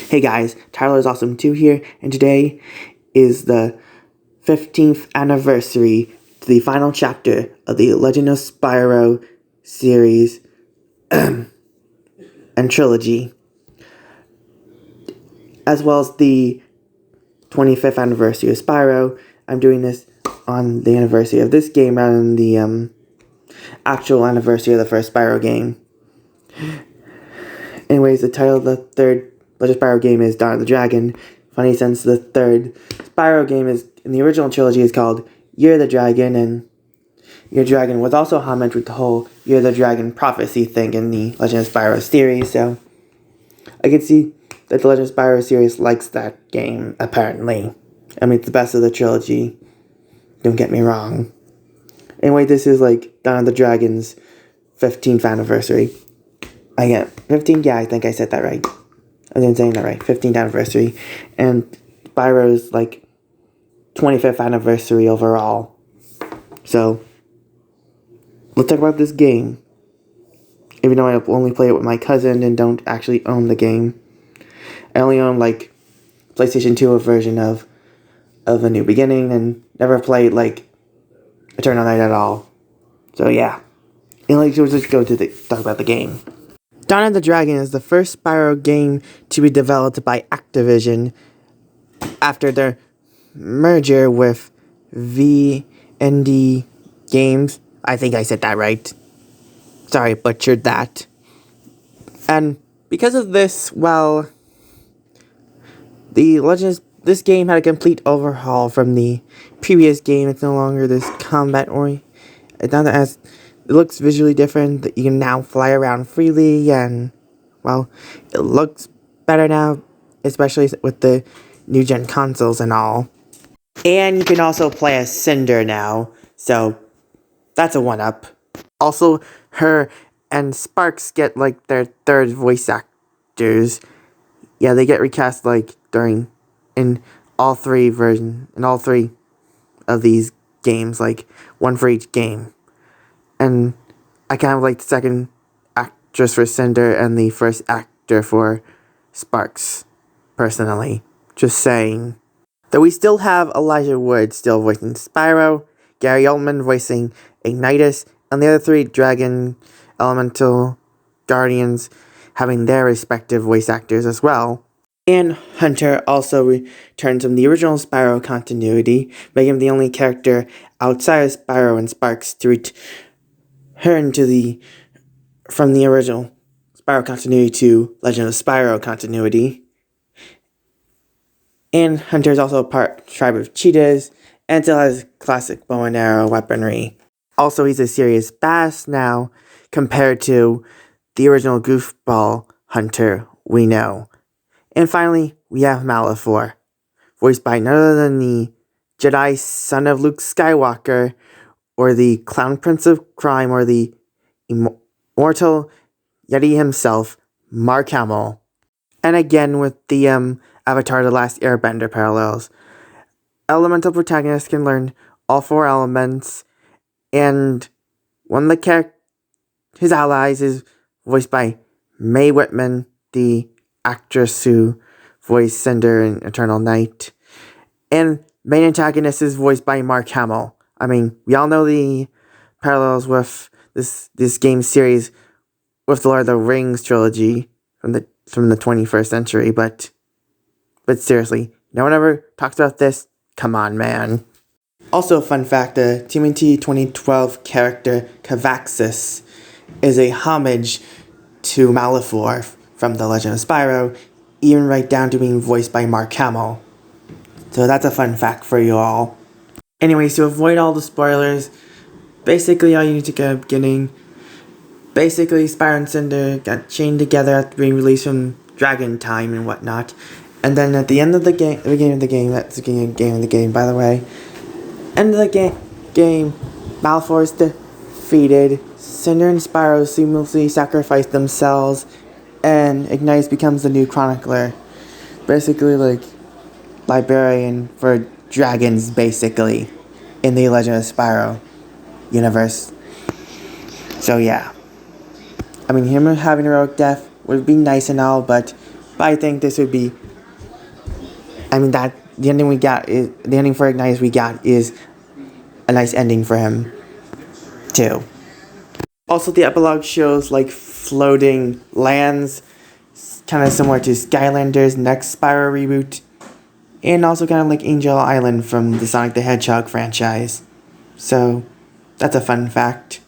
Hey guys, Tyler's Awesome 2 here, and today is the 15th anniversary to the final chapter of the Legend of Spyro series and trilogy, as well as the 25th anniversary of Spyro. I'm doing this on the anniversary of this game rather than the actual anniversary of the first Spyro game. Anyways, the title of the third Legend of Spyro game is Dawn of the Dragon. Funny, since the third Spyro game is in the original trilogy is called Year of the Dragon, and Year of the Dragon was also homage with the whole Year of the Dragon prophecy thing in the Legend of Spyro series. So I can see that the Legend of Spyro series likes that game, apparently. I mean, it's the best of the trilogy. Don't get me wrong. Anyway, this is like Dawn of the Dragon's 15th anniversary. I get 15, yeah, I think I said that right. I didn't say that right. 15th anniversary. And Spyro's like 25th anniversary overall. So let's talk about this game. Even though I only play it with my cousin and don't actually own the game. I only own like PlayStation 2 version of A New Beginning and never played like Eternal Night at all. So yeah. And let's just go to talk about the game. Dawn of the Dragon is the first Spyro game to be developed by Activision after their merger with V&D Games. I think I said that right. Sorry, butchered that. And because of this, well, this game had a complete overhaul from the previous game. It's no longer this it looks visually different. That you can now fly around freely, and well, it looks better now, especially with the new gen consoles and all. And you can also play as Cinder now, so that's a one-up. Also, her and Sparks get like their third voice actors. Yeah, they get recast like in all three of these games, like one for each game. And I kind of like the second actress for Cinder and the first actor for Sparks, personally. Just saying. Though we still have Elijah Wood still voicing Spyro, Gary Oldman voicing Ignitus, and the other three Dragon Elemental Guardians having their respective voice actors as well. And Hunter also returns from the original Spyro continuity, making him the only character outside of Spyro and Sparks to return from the original Spyro continuity to Legend of Spyro continuity. And Hunter is also a part tribe of cheetahs, and still has classic bow and arrow weaponry. Also, he's a serious badass now, compared to the original goofball Hunter we know. And finally, we have Malifaux, voiced by none other than the Jedi son of Luke Skywalker, or the Clown Prince of Crime, or the immortal Yeti himself, Mark Hamill. And again, with the Avatar The Last Airbender parallels, elemental protagonists can learn all four elements, and one of his allies is voiced by Mae Whitman, the actress who voiced Cinder in Eternal Night. And main antagonist is voiced by Mark Hamill. I mean, we all know the parallels with this game series with the Lord of the Rings trilogy from the 21st century, but seriously, no one ever talks about this. Come on, man. Also, a fun fact, the TMNT 2012 character Cavaxis is a homage to Malifaux from The Legend of Spyro, even right down to being voiced by Mark Hamill. So that's a fun fact for you all. Anyways, to avoid all the spoilers, basically all you need to get at the beginning. Basically, Spyro and Cinder got chained together after being released from Dragon Time and whatnot. And then at the end of the game, the beginning of the game, that's the beginning of the game, by the way. End of the game, Malifaux is defeated. Cinder and Spyro seamlessly sacrifice themselves, and Ignitus becomes the new chronicler. Basically, like, librarian for dragons, basically, in the Legend of Spyro universe. So yeah. I mean, him having a heroic death would be nice and all, but But I think this would be, that the ending for Ignite we got is a nice ending for him too. Also, the epilogue shows like floating lands, kind of similar to Skylanders' next Spyro reboot, and also kind of like Angel Island from the Sonic the Hedgehog franchise. So that's a fun fact.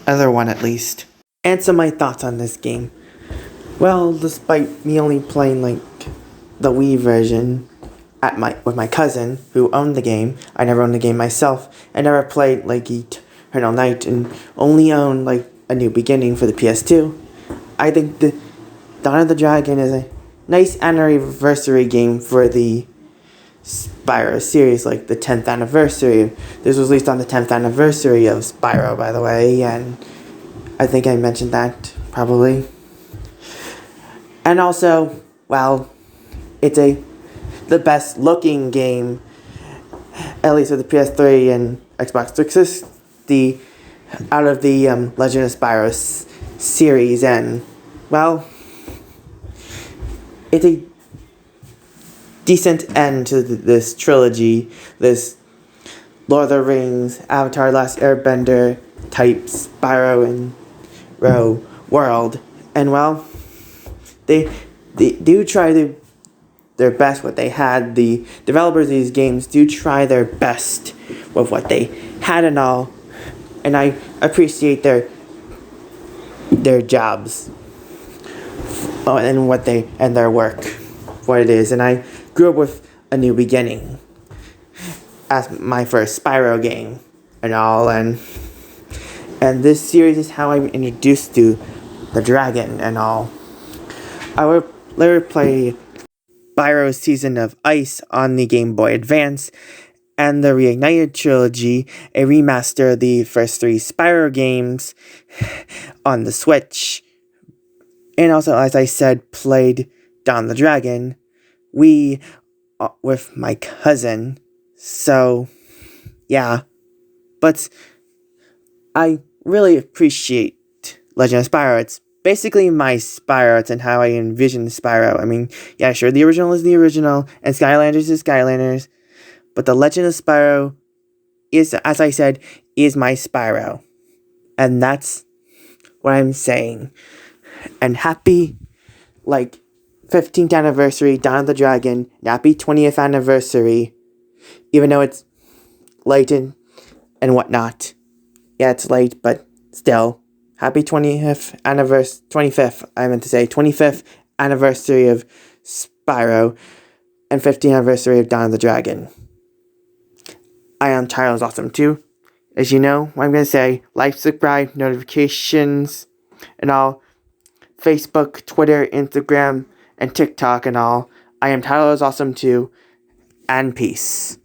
Other one at least. And some of my thoughts on this game. Well, despite me only playing like the Wii version with my cousin who owned the game, I never owned the game myself. I never played like Eternal Night and only owned like A New Beginning for the PS2. I think the Dawn of the Dragon is a nice anniversary game for the Spyro series, like the 10th anniversary. This was released on the 10th anniversary of Spyro, by the way, and I think I mentioned that, probably. And also, well, it's the best looking game, at least with the PS3 and Xbox 360, out of the Legend of Spyro series, and, well, it's a decent end to this trilogy, this Lord of the Rings, Avatar: Last Airbender type Spyro and Ro world. And well, they do try their best what they had. The developers of these games do try their best with what they had and all, and I appreciate their jobs and their work, what it is. And I grew up with A New Beginning as my first Spyro game and all, and this series is how I'm introduced to the dragon and all. I would later play Spyro's Season of Ice on the Game Boy Advance, and the Reignited trilogy, a remaster of the first 3 Spyro games on the Switch. And also, as I said, played Dawn the Dragon with my cousin. So, yeah. But I really appreciate Legend of Spyro. It's basically my Spyro. It's and how I envision Spyro. Yeah, sure, the original is the original, and Skylanders is Skylanders. But the Legend of Spyro is, as I said, is my Spyro. And that's what I'm saying. And happy, 15th anniversary, Dawn of the Dragon. And happy 20th anniversary. Even though it's late and whatnot. Yeah, it's late, but still. Happy 25th anniversary of Spyro. And 15th anniversary of Dawn of the Dragon. I am Tyler's Awesome too. As you know, what I'm going to say, like, subscribe, notifications, and all. Facebook, Twitter, Instagram, and TikTok and all. I am Tyler's Awesome too, and peace.